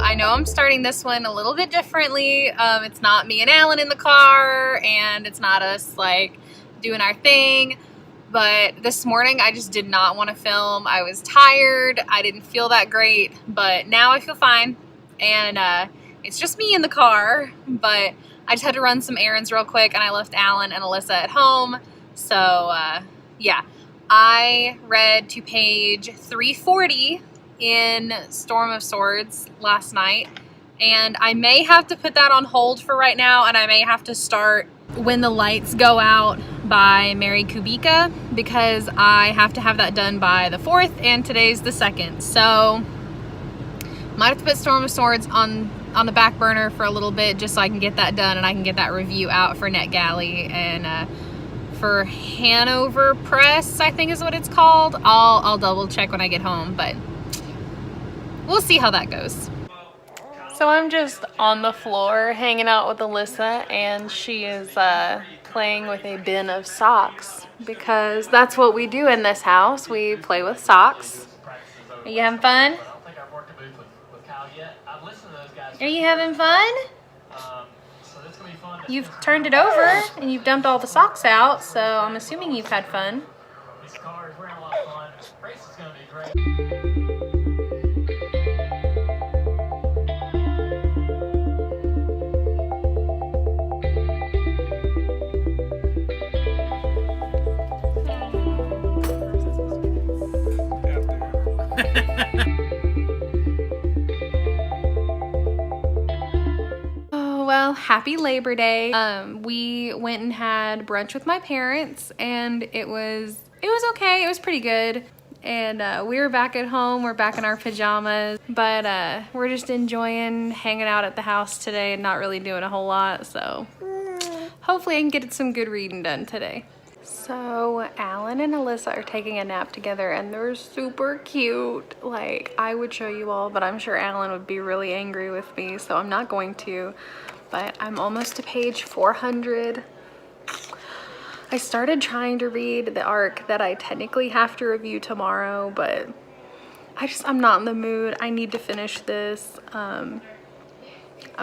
I know I'm starting this one a little bit differently. It's not me and Alan in the car, and it's not us like doing our thing. But this morning I just did not want to film. I was tired. I didn't feel that great, but now I feel fine. And it's just me in the car, but I just had to run some errands real quick, and I left Alan and Alyssa at home. So yeah, I read to page 340 in Storm of Swords last night, and I may have to put that on hold for right now, and I may have to start When the Lights Go Out by Mary Kubica, because I have to have that done by the 4th, and today's the 2nd. So might have to put Storm of Swords on the back burner for a little bit, just so I can get that done and I can get that review out for NetGalley and for Hanover Press, I think is what it's called. I'll double check when I get home, but we'll see how that goes. So I'm just on the floor hanging out with Alyssa, and she is playing with a bin of socks, because that's what we do in this house. We play with socks. Are you having fun? Are you having fun? You've turned it over and you've dumped all the socks out, so I'm assuming you've had fun. Well, happy Labor Day. We went and had brunch with my parents, and it was okay. It was pretty good. And we were back at home. We're back in our pajamas, but we're just enjoying hanging out at the house today and not really doing a whole lot. So hopefully I can get some good reading done today. So Alan and Alyssa are taking a nap together, and they're super cute. Like, I would show you all, but I'm sure Alan would be really angry with me, so I'm not going to. But I'm almost to page 400. I started trying to read the arc that I technically have to review tomorrow, but I'm not in the mood. I need to finish this. I'm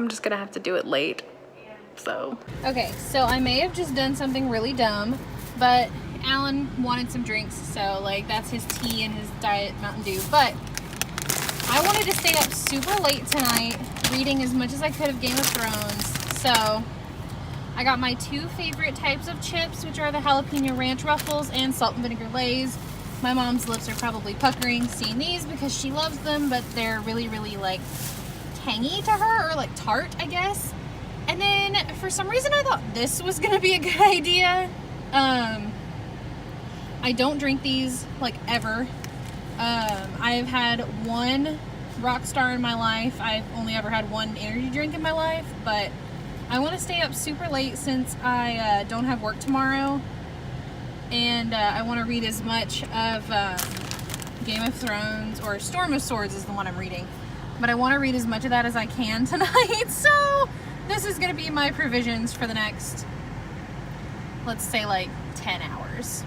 just gonna have to do it late. So okay, so I may have just done something really dumb, but Alan wanted some drinks, so like that's his tea and his Diet Mountain Dew. But I wanted to stay up super late tonight reading as much as I could of Game of Thrones. So I got my 2 favorite types of chips, which are the jalapeno ranch ruffles and salt and vinegar Lay's. My mom's lips are probably puckering seeing these because she loves them, but they're really, really like tangy to her, or like tart, I guess. And then for some reason I thought this was gonna be a good idea. I don't drink these like ever. I've had one Rockstar in my life. I've only ever had one energy drink in my life, but I want to stay up super late since I don't have work tomorrow, and I want to read as much of Game of Thrones, or Storm of Swords is the one I'm reading, but I want to read as much of that as I can tonight. So this is going to be my provisions for the next, let's say, like 10 hours.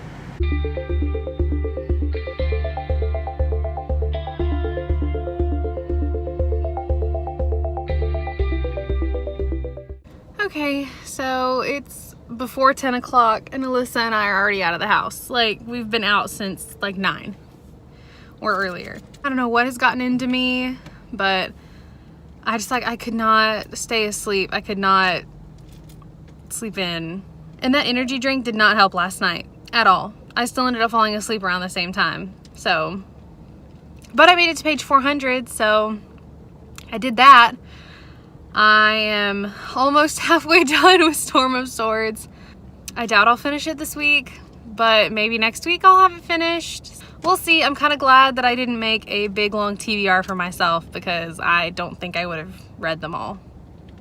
Okay, so it's before 10 o'clock and Alyssa and I are already out of the house. Like, we've been out since like 9 or earlier. I don't know what has gotten into me, but I could not stay asleep. I could not sleep in. And that energy drink did not help last night at all. I still ended up falling asleep around the same time. So, but I made it to page 400, so I did that. I am almost halfway done with Storm of Swords. I doubt I'll finish it this week, but maybe next week I'll have it finished. We'll see. I'm kind of glad that I didn't make a big long TBR for myself, because I don't think I would have read them all.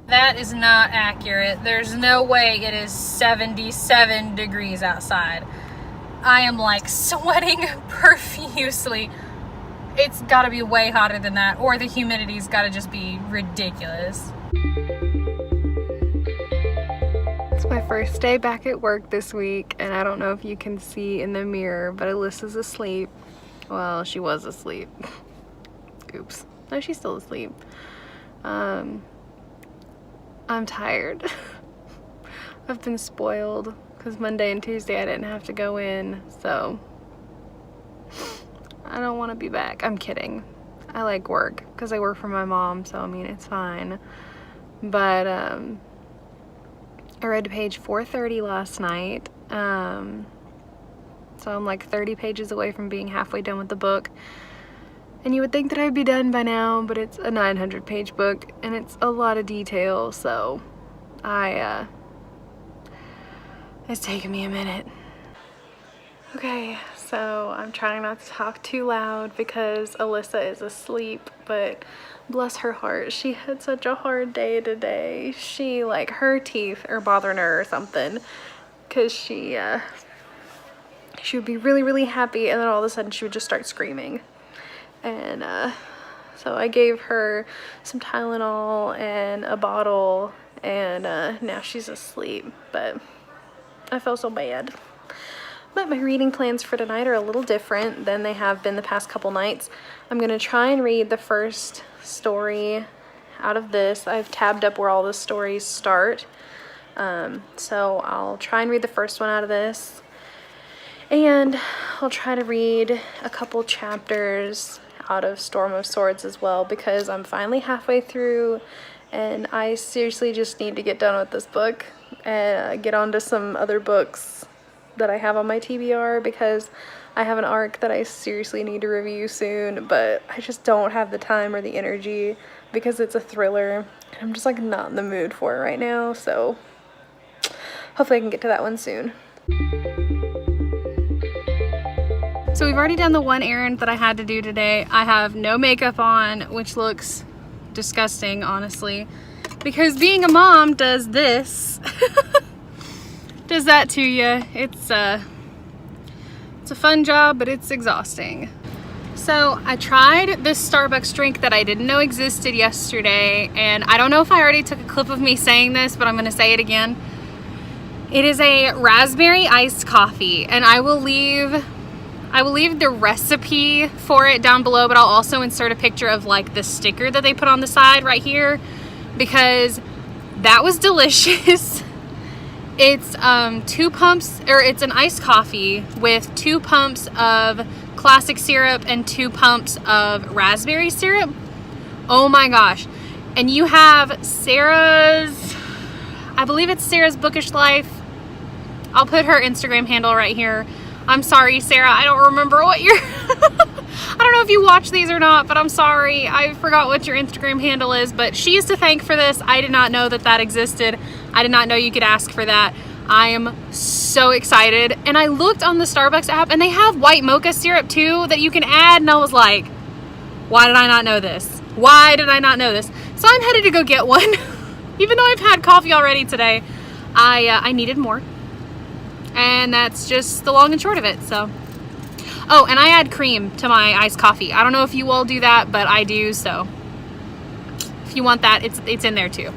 That is not accurate. There's no way it is 77 degrees outside. I am like sweating profusely. It's gotta be way hotter than that, or the humidity's gotta just be ridiculous. It's my first day back at work this week, and I don't know if you can see in the mirror, but Alyssa's asleep. Well, she was asleep. Oops. No, she's still asleep. I'm tired. I've been spoiled because Monday and Tuesday I didn't have to go in, so I don't want to be back. I'm kidding. I like work because I work for my mom, so I mean it's fine. But I read to page 430 last night, so I'm like 30 pages away from being halfway done with the book. And you would think that I'd be done by now, but it's a 900-page book and it's a lot of detail, so it's taking me a minute. Okay, so I'm trying not to talk too loud because Alyssa is asleep, but bless her heart, she had such a hard day today. She, like, her teeth are bothering her or something, because she would be really, really happy, and then all of a sudden she would just start screaming. And so I gave her some Tylenol and a bottle, and now she's asleep, but I feel so bad. But my reading plans for tonight are a little different than they have been the past couple nights. I'm going to try and read the first story out of this. I've tabbed up where all the stories start. So I'll try and read the first one out of this. And I'll try to read a couple chapters out of Storm of Swords as well, because I'm finally halfway through and I seriously just need to get done with this book and get on to some other books that I have on my TBR, because I have an arc that I seriously need to review soon, but I just don't have the time or the energy because it's a thriller and I'm just like not in the mood for it right now, so hopefully I can get to that one soon. So we've already done the one errand that I had to do today. I have no makeup on, which looks disgusting, honestly, because being a mom does this. Does that to you. It's a fun job, but it's exhausting. So I tried this Starbucks drink that I didn't know existed yesterday, and I don't know if I already took a clip of me saying this, but I'm gonna say it again. It is a raspberry iced coffee, and I will leave the recipe for it down below, but I'll also insert a picture of like the sticker that they put on the side right here, because that was delicious. It's 2 pumps, or it's an iced coffee with 2 pumps of classic syrup and 2 pumps of raspberry syrup. Oh my gosh. And you have Sarah's, I believe it's Sarah's Bookish Life. I'll put her Instagram handle right here. I'm sorry, Sarah, I don't remember what your I don't know if you watch these or not, but I'm sorry. I forgot what your Instagram handle is, but she is to thank for this. I did not know that that existed. I did not know you could ask for that. I am so excited. And I looked on the Starbucks app and they have white mocha syrup too that you can add, and I was like, why did I not know this? Why did I not know this? So I'm headed to go get one. Even though I've had coffee already today, I needed more. And that's just the long and short of it, so. Oh, and I add cream to my iced coffee. I don't know if you all do that, but I do, so if you want that, it's in there too.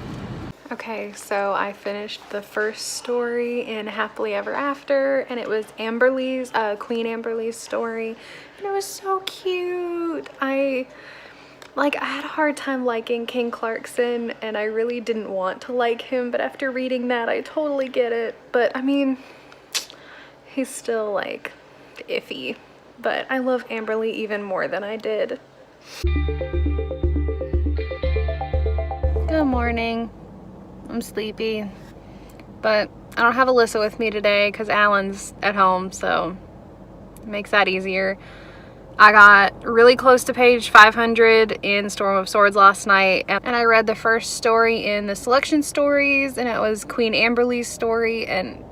Okay, so I finished the first story in Happily Ever After, and it was Amberly's, Queen Amberly's story, and it was so cute. I had a hard time liking King Clarkson, and I really didn't want to like him, but after reading that, I totally get it. But I mean, he's still like iffy, but I love Amberly even more than I did. Good morning. I'm sleepy, but I don't have Alyssa with me today because Alan's at home, so it makes that easier. I got really close to page 500 in Storm of Swords last night, and I read the first story in the selection stories, and it was Queen Amberly's story, and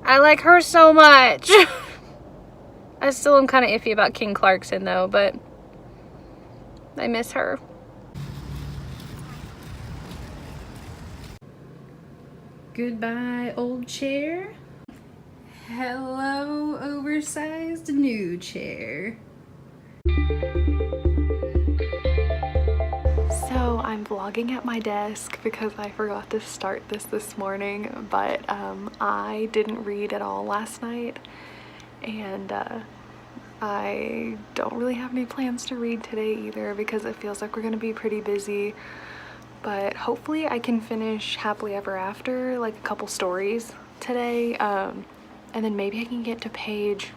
I like her so much. I still am kind of iffy about King Clarkson though, but I miss her. Goodbye, old chair. Hello, oversized new chair. So I'm vlogging at my desk because I forgot to start this morning, but I didn't read at all last night, and I don't really have any plans to read today either because it feels like we're gonna be pretty busy. But hopefully I can finish Happily Ever After, like a couple stories today. And then maybe I can get to page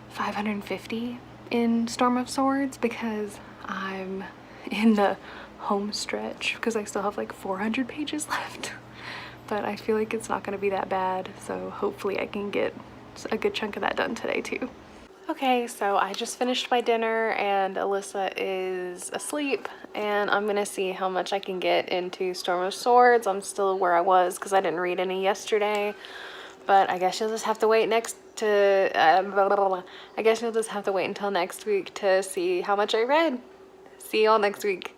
550 in Storm of Swords because I'm in the home stretch because I still have like 400 pages left. But I feel like it's not gonna be that bad, so hopefully I can get a good chunk of that done today too. Okay, so I just finished my dinner and Alyssa is asleep, and I'm gonna see how much I can get into Storm of Swords. I'm still where I was because I didn't read any yesterday, but I guess you'll just have to wait I guess you'll just have to wait until next week to see how much I read. See y'all next week.